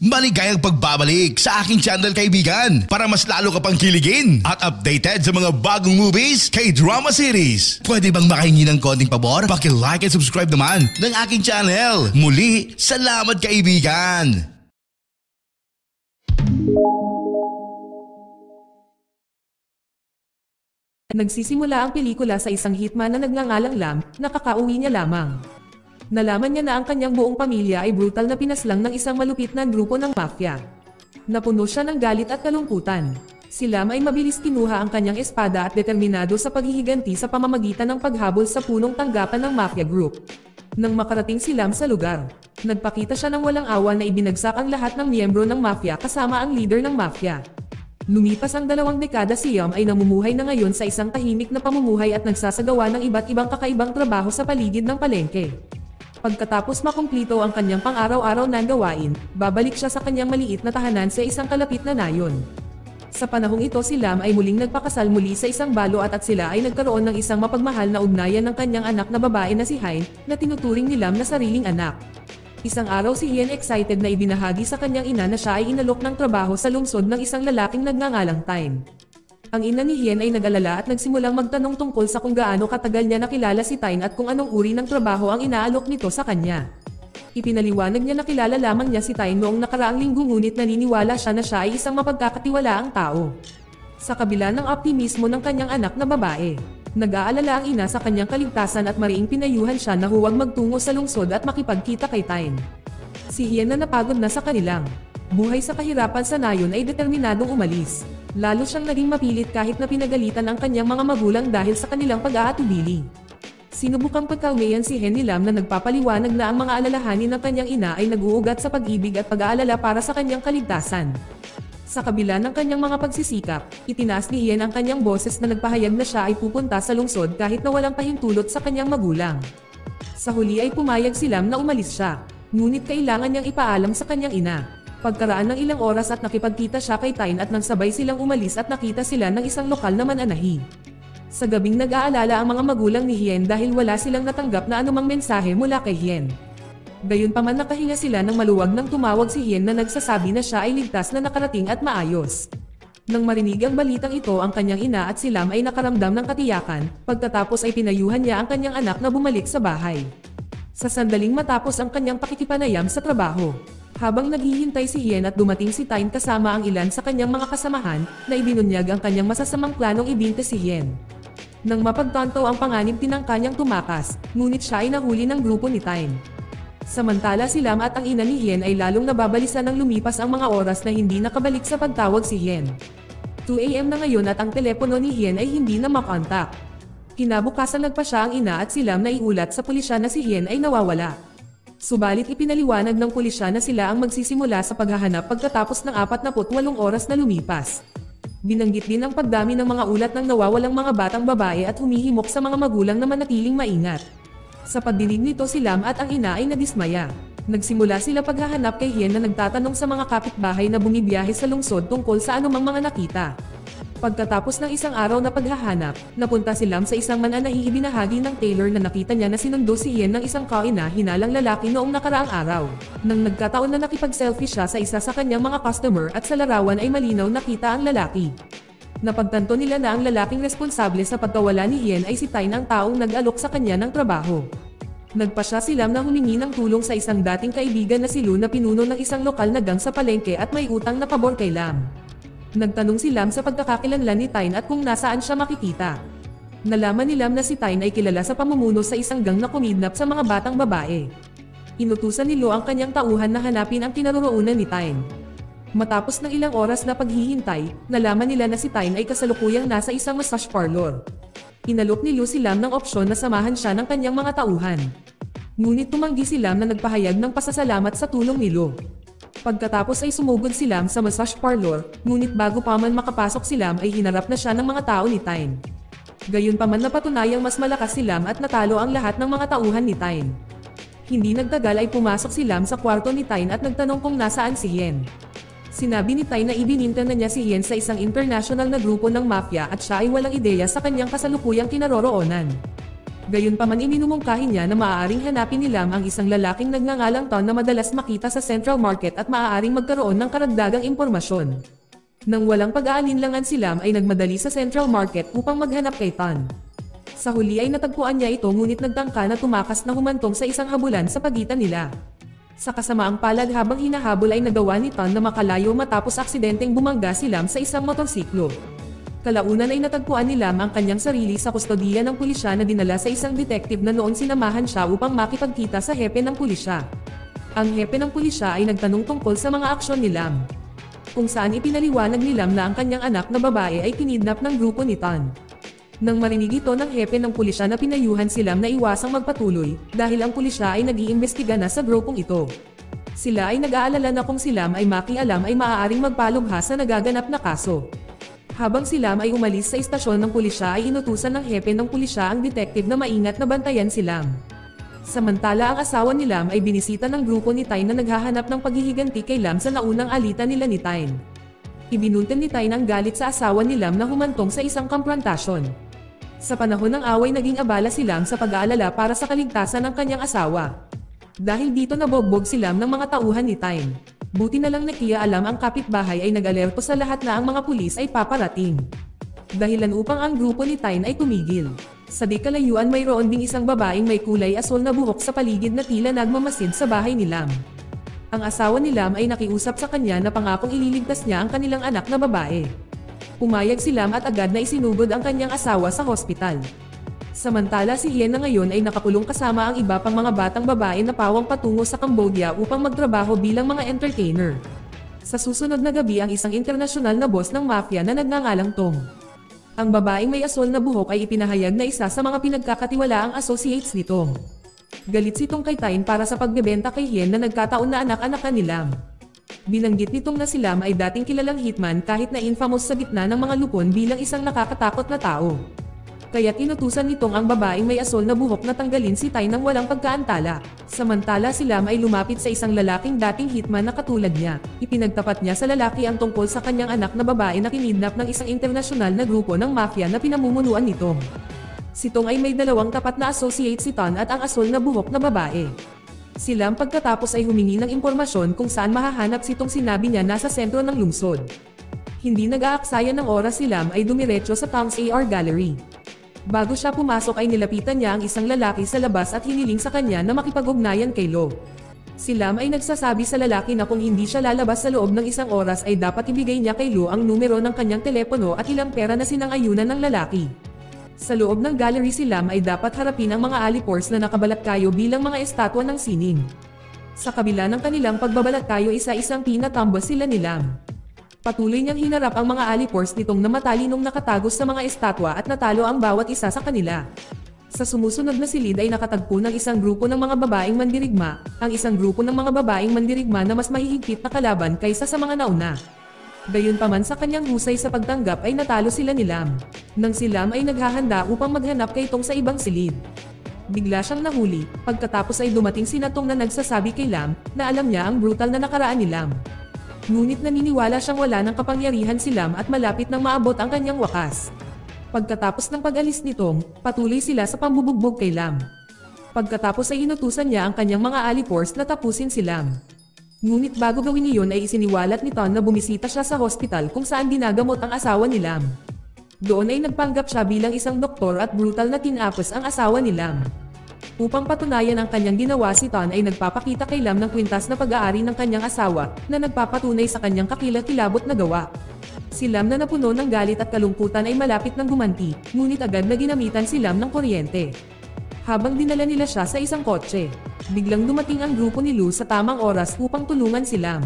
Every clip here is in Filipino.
Maligayang pagbabalik sa aking channel kaibigan para mas lalo ka pang kiligin at updated sa mga bagong movies, K-drama series. Pwede bang makahingi ng konting pabor? Paki-like and subscribe naman ng aking channel. Muli, salamat kaibigan! Nagsisimula ang pelikula sa isang hitman na nagngangalang Lam, nakakauwi niya lamang. Nalaman niya na ang kanyang buong pamilya ay brutal na pinaslang ng isang malupit na grupo ng mafia. Napuno siya ng galit at kalungkutan. Si Lam ay mabilis kinuha ang kanyang espada at determinado sa paghihiganti sa pamamagitan ng paghabol sa punong tanggapan ng mafia group. Nang makarating si Lam sa lugar, nagpakita siya ng walang awa na ibinagsak ang lahat ng miyembro ng mafia kasama ang leader ng mafia. Lumipas ang 2 dekada, si Yam ay namumuhay na ngayon sa isang tahimik na pamumuhay at nagsasagawa ng iba't ibang kakaibang trabaho sa paligid ng palengke. Pagkatapos makumplito ang kanyang pang-araw-araw na gawain, babalik siya sa kanyang maliit na tahanan sa isang kalapit na nayon. Sa panahong ito, si Lam ay muling nagpakasal muli sa isang balo at sila ay nagkaroon ng isang mapagmahal na ugnayan ng kanyang anak na babae na si Hein, na tinuturing ni Lam na sariling anak. Isang araw, si Hien excited na ibinahagi sa kanyang ina na siya ay inalok ng trabaho sa lungsod ng isang lalaking nagngangalang Time. Ang ina ni Hien ay nag-alala at nagsimulang magtanong tungkol sa kung gaano katagal niya nakilala si Tyne at kung anong uri ng trabaho ang inaalok nito sa kanya. Ipinaliwanag niya na kilala lamang niya si Tyne noong nakaraang linggo, ngunit naniniwala siya na siya ay isang mapagkakatiwalaang tao. Sa kabila ng optimismo ng kanyang anak na babae, nag-aalala ang ina sa kanyang kaligtasan at mariing pinayuhan siya na huwag magtungo sa lungsod at makipagkita kay Tyne. Si Hien na napagod na sa kanilang buhay sa kahirapan sa nayon ay determinadong umalis. Lalo siyang naging mapilit kahit na pinagalitan ang kanyang mga magulang dahil sa kanilang pag-aatubili. Sinubukang pagkaunayan si Hen ni Lam na nagpapaliwanag na ang mga alalahanin ng kanyang ina ay nag-uugat sa pag-ibig at pag-aalala para sa kanyang kaligtasan. Sa kabila ng kanyang mga pagsisikap, itinaas ni Hien ang kanyang boses na nagpahayag na siya ay pupunta sa lungsod kahit na walang pahintulot sa kanyang magulang. Sa huli ay pumayag si Lam na umalis siya, ngunit kailangan niyang ipaalam sa kanyang ina. Pagkaraan ng ilang oras at nakipagkita siya kay Tyne at nang sabay silang umalis at nakita sila ng isang lokal na mananahi. Sa gabing nag-aalala ang mga magulang ni Hien dahil wala silang natanggap na anumang mensahe mula kay Hien. Gayunpaman, nakahinga sila ng maluwag nang tumawag si Hien na nagsasabi na siya ay ligtas na nakarating at maayos. Nang marinig ang balitang ito, ang kanyang ina at si Lam ay nakaramdam ng katiyakan, pagkatapos ay pinayuhan niya ang kanyang anak na bumalik sa bahay. Sa sandaling matapos ang kanyang pakikipanayam sa trabaho, habang naghihintay si Hien at dumating si Tyne kasama ang ilan sa kanyang mga kasamahan, na ibinunyag ang kanyang masasamang planong ibinte si Hien. Nang mapagtanto ang panganib, tinangka niyang tumakas, ngunit siya ay nahuli ng grupo ni Tyne. Samantala, si Lam at ang ina ni Hien ay lalong nababalisan nang lumipas ang mga oras na hindi nakabalik sa pagtawag si Hien. 2 AM na ngayon at ang telepono ni Hien ay hindi na makontak. Kinabukasan, nagpa siya ang ina at si Lam na iulat sa pulisya na si Hien ay nawawala. Subalit ipinaliwanag ng pulisya na sila ang magsisimula sa paghahanap pagkatapos ng 48 oras na lumipas. Binanggit din ang pagdami ng mga ulat ng nawawalang mga batang babae at humihimok sa mga magulang na manatiling maingat. Sa pagdinig nito, si Lam at ang ina ay nadismaya. Nagsimula sila paghahanap kay Hien na nagtatanong sa mga kapitbahay na bumibiyahe sa lungsod tungkol sa anumang mga nakita. Pagkatapos ng isang araw na paghahanap, napunta si Lam sa isang mananahi. Ibinahagi ng tailor na nakita niya na sinundo si Hien ng isang kauna-hinalang lalaki noong nakaraang araw. Nang nagkataon na nakipag-selfie siya sa isa sa kanyang mga customer at sa larawan ay malinaw nakita ang lalaki. Napagtanto nila na ang lalaking responsable sa pagkawala ni Hien ay si Tyne, ang taong nag-alok sa kanya ng trabaho. Nagpasya si Lam na humingi ng tulong sa isang dating kaibigan na si Lu na pinuno ng isang lokal na gang sa palengke at may utang na pabor kay Lam. Nagtanong si Lam sa pagkakakilanlan ni Tyne at kung nasaan siya makikita. Nalaman ni Lam na si Tyne ay kilala sa pamumuno sa isang gang na kumidnap sa mga batang babae. Inutusan ni Lu ang kanyang tauhan na hanapin ang kinaroroonan ni Tyne. Matapos ng ilang oras na paghihintay, nalaman nila na si Tyne ay kasalukuyang nasa isang massage parlor. Inalok ni Lu si Lam ng opsyon na samahan siya ng kanyang mga tauhan. Ngunit tumanggi si Lam na nagpahayag ng pasasalamat sa tulong ni Lu. Pagkatapos ay sumugod si Lam sa massage parlor, ngunit bago pa man makapasok si Lam ay hinarap na siya ng mga tao ni Tyne. Gayunpaman, napatunayang mas malakas si Lam at natalo ang lahat ng mga tauhan ni Tyne. Hindi nagtagal ay pumasok si Lam sa kwarto ni Tyne at nagtanong kung nasaan si Hien. Sinabi ni Tyne na ibininta na niya si Hien sa isang international na grupo ng mafia at siya ay walang ideya sa kanyang kasalukuyang kinaroroonan. Gayunpaman iminumungkahi niya na maaaring hanapin ni Lam ang isang lalaking nagngangalang Ton na madalas makita sa Central Market at maaaring magkaroon ng karagdagang impormasyon. Nang walang pag-aalinlangan si Lam ay nagmadali sa Central Market upang maghanap kay Ton. Sa huli ay natagpuan niya ito ngunit nagtangka na tumakas na humantong sa isang habulan sa pagitan nila. Sa kasamaang palad habang hinahabol ay nagawa ni Ton na makalayo matapos aksidenteng bumangga si Lam sa isang motorsiklo. Kalaunan ay natagpuan ni Lam ang kanyang sarili sa kustodiya ng pulisya na dinala sa isang detective na noon sinamahan siya upang makipagkita sa hepe ng pulisya. Ang hepe ng pulisya ay nagtanong tungkol sa mga aksyon ni Lam, kung saan ipinaliwanag ni Lam na ang kanyang anak na babae ay kinidnap ng grupo ni Ton. Nang marinig ito ng hepe ng pulisya na pinayuhan si Lam na iwasang magpatuloy dahil ang pulisya ay nag-iimbestiga na sa grupong ito. Sila ay nag-aalala na kung si Lam ay makialam ay maaaring magpalubha sa nagaganap na kaso. Habang si Lam ay umalis sa istasyon ng pulisya ay inutusan ng hepe ng pulisya ang detective na maingat na bantayan si Lam. Samantala ang asawa ni Lam ay binisita ng grupo ni Tyne na naghahanap ng paghihiganti kay Lam sa naunang alitan nila ni Tyne. Ibinuntin ni Tyne ang galit sa asawa ni Lam na humantong sa isang komprontasyon. Sa panahon ng away naging abala si Lam sa pag-aalala para sa kaligtasan ng kanyang asawa. Dahil dito nabogbog si Lam ng mga tauhan ni Tyne. Buti na lang nakiya alam ang kapitbahay ay nag-alerto sa lahat na ang mga pulis ay paparating. Dahilan upang ang grupo ni Tyne ay tumigil. Sa di kalayuan mayroon ding isang babaeng may kulay asol na buhok sa paligid na tila nagmamasid sa bahay ni Lam. Ang asawa ni Lam ay nakiusap sa kanya na pangakong ililigtas niya ang kanilang anak na babae. Pumayag si Lam at agad na isinugod ang kanyang asawa sa hospital. Samantala si Hien na ngayon ay nakakulong kasama ang iba pang mga batang babae na pawang patungo sa Cambodia upang magtrabaho bilang mga entertainer. Sa susunod na gabi ang isang internasyonal na boss ng mafia na nagngangalang Tong. Ang babaeng may asol na buhok ay ipinahayag na isa sa mga pinagkakatiwalaang associates ni Tong. Galit si Tong kay Tyne para sa pagbebenta kay Hien na nagkataon na anak-anakan ni Lam. Binanggit nitong na si Lam ay dating kilalang hitman kahit na infamous sa gitna ng mga lupon bilang isang nakakatakot na tao. Kaya't inutusan nitong ang babaeng may asol na buhok na tanggalin si Tyne nang walang pagkaantala. Samantala si Lam ay lumapit sa isang lalaking dating hitman na katulad niya. Ipinagtapat niya sa lalaki ang tungkol sa kanyang anak na babae na kinidnap ng isang internasyonal na grupo ng mafia na pinamumunuan nitong. Si Tong ay may dalawang tapat na associate si Ton at ang asol na buhok na babae. Si Lam pagkatapos ay humingi ng impormasyon kung saan mahahanap si Tong, sinabi niya nasa sentro ng lungsod. Hindi nag-aaksaya ng oras si Lam ay dumiretso sa Tong's AR Gallery. Bago siya pumasok ay nilapitan niya ang isang lalaki sa labas at hiniling sa kanya na makipag-ugnayan kay Lo. Si Lam ay nagsasabi sa lalaki na kung hindi siya lalabas sa loob ng isang oras ay dapat ibigay niya kay Lo ang numero ng kanyang telepono at ilang pera na sinangayunan ng lalaki. Sa loob ng gallery si Lam ay dapat harapin ang mga alipors na nakabalatkayo bilang mga estatwa ng sining. Sa kabila ng kanilang pagbabalatkayo isa-isang tinatambos sila ni Lam. Patuloy niyang hinarap ang mga alipors nitong na matalinong nakatagos sa mga estatwa at natalo ang bawat isa sa kanila. Sa sumusunod na silid ay nakatagpo ng isang grupo ng mga babaeng mandirigma, ang isang grupo ng mga babaeng mandirigma na mas mahihigpit na kalaban kaysa sa mga nauna. Gayunpaman sa kanyang husay sa pagtanggap ay natalo sila ni Lam. Nang si Lam ay naghahanda upang maghanap kay Tong sa ibang silid. Bigla siyang nahuli, pagkatapos ay dumating si Tong na nagsasabi kay Lam na alam niya ang brutal na nakaraan ni Lam. Ngunit naniniwala siyang wala ng kapangyarihan si Lam at malapit nang maabot ang kanyang wakas. Pagkatapos ng pag-alis ni Tong, patuloy sila sa pambubugbog kay Lam. Pagkatapos ay inutusan niya ang kanyang mga alipors na tapusin si Lam. Ngunit bago gawin iyon ay isiniwalat ni Ton na bumisita siya sa hospital kung saan dinagamot ang asawa ni Lam. Doon ay nagpanggap siya bilang isang doktor at brutal na tinapos ang asawa ni Lam. Upang patunayan ang kanyang ginawa, si Ton ay nagpapakita kay Lam ng kwintas na pag-aari ng kanyang asawa na nagpapatunay sa kanyang kakilakilabot na gawa. Si Lam na napuno ng galit at kalungkutan ay malapit nang gumanti, ngunit agad na ginamitan si Lam ng kuryente. Habang dinala nila siya sa isang kotse, biglang dumating ang grupo ni Lu sa tamang oras upang tulungan si Lam.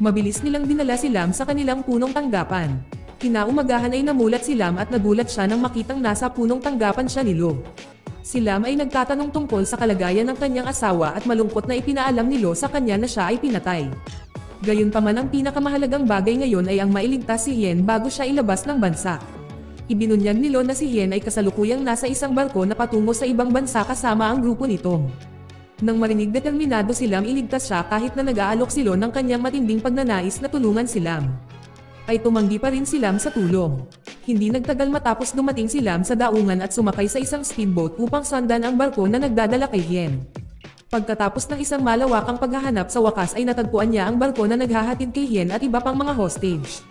Mabilis nilang dinala si Lam sa kanilang punong tanggapan. Kinaumagahan ay namulat si Lam at nagulat siya nang makitang nasa punong tanggapan siya ni Lu. Si Lam ay nagtatanong tungkol sa kalagayan ng kanyang asawa at malungkot na ipinaalam ni Lu sa kanya na siya ay pinatay. Gayunpaman ang pinakamahalagang bagay ngayon ay ang mailigtas si Hien bago siya ilabas ng bansa. Ibinunyag ni Lo na si Hien ay kasalukuyang nasa isang barko na patungo sa ibang bansa kasama ang grupo nito. Nang marinig determinado si Lam iligtas siya kahit na nag-aalok si Lo ng kanyang matinding pagnanais na tulungan si Lam, ay tumanggi pa rin si Lam sa tulong. Hindi nagtagal matapos dumating si Lam sa daungan at sumakay sa isang speedboat upang sundan ang barko na nagdadala kay Hien. Pagkatapos ng isang malawakang paghahanap sa wakas ay natagpuan niya ang barko na naghahatid kay Hien at iba pang mga hostage.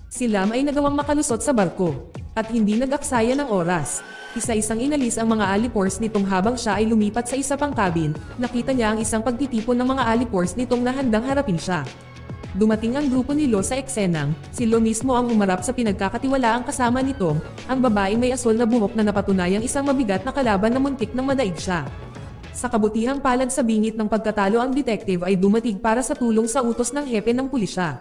Si Lam ay nagawang makalusot sa barko at hindi nag-aksaya ng oras. Isa-isang inalis ang mga alipores nitong habang siya ay lumipat sa isa pang cabin, nakita niya ang isang pagtitipon ng mga alipores nitong na handang harapin siya. Dumating ang grupo ni Lo sa eksenang, si Lo mismo ang humarap sa pinagkakatiwalaang kasama nitong, ang babaeng may asol na buhok na napatunayang isang mabigat na kalaban na muntik nang madaig siya. Sa kabutihang palad sa bingit ng pagkatalo ang detective ay dumating para sa tulong sa utos ng hepe ng pulisya.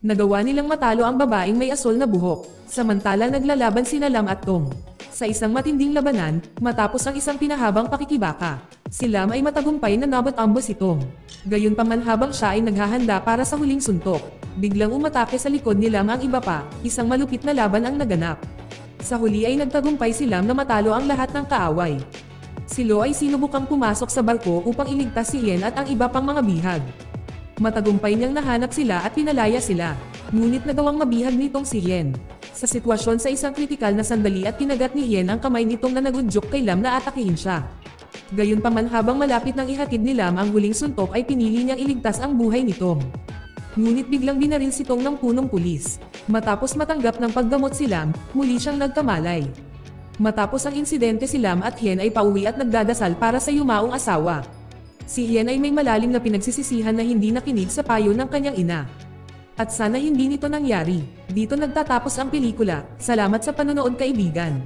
Nagawa nilang matalo ang babaeng may asol na buhok, samantalang naglalaban sina Lam at Tong. Sa isang matinding labanan, matapos ang isang pinahabang pakikibaka, si Lam ay matagumpay na nabot-ambo si Tong. Gayunpaman habang siya ay naghahanda para sa huling suntok, biglang umatake sa likod ni Lam ang iba pa, isang malupit na laban ang naganap. Sa huli ay nagtagumpay si Lam na matalo ang lahat ng kaaway. Si Lo ay sinubukang pumasok sa barko upang iligtas si Hien at ang iba pang mga bihag. Matagumpay niyang nahanap sila at pinalaya sila, ngunit nagawang mabihag nitong si Hien. Sa sitwasyon sa isang kritikal na sandali at kinagat ni Hien ang kamay nitong na nagudyok kay Lam na atakihin siya. Gayunpaman habang malapit nang ihatid ni Lam ang huling suntok ay pinili niyang iligtas ang buhay ni Tong. Ngunit biglang binaril si Tong ng punong pulis. Matapos matanggap ng paggamot si Lam, muli siyang nagkamalay. Matapos ang insidente si Lam at Hien ay pauwi at nagdadasal para sa yumaong asawa. Si Hien ay may malalim na pinagsisisihan na hindi nakinig sa payo ng kanyang ina. At sana hindi nito nangyari. Dito nagtatapos ang pelikula. Salamat sa panonood kaibigan.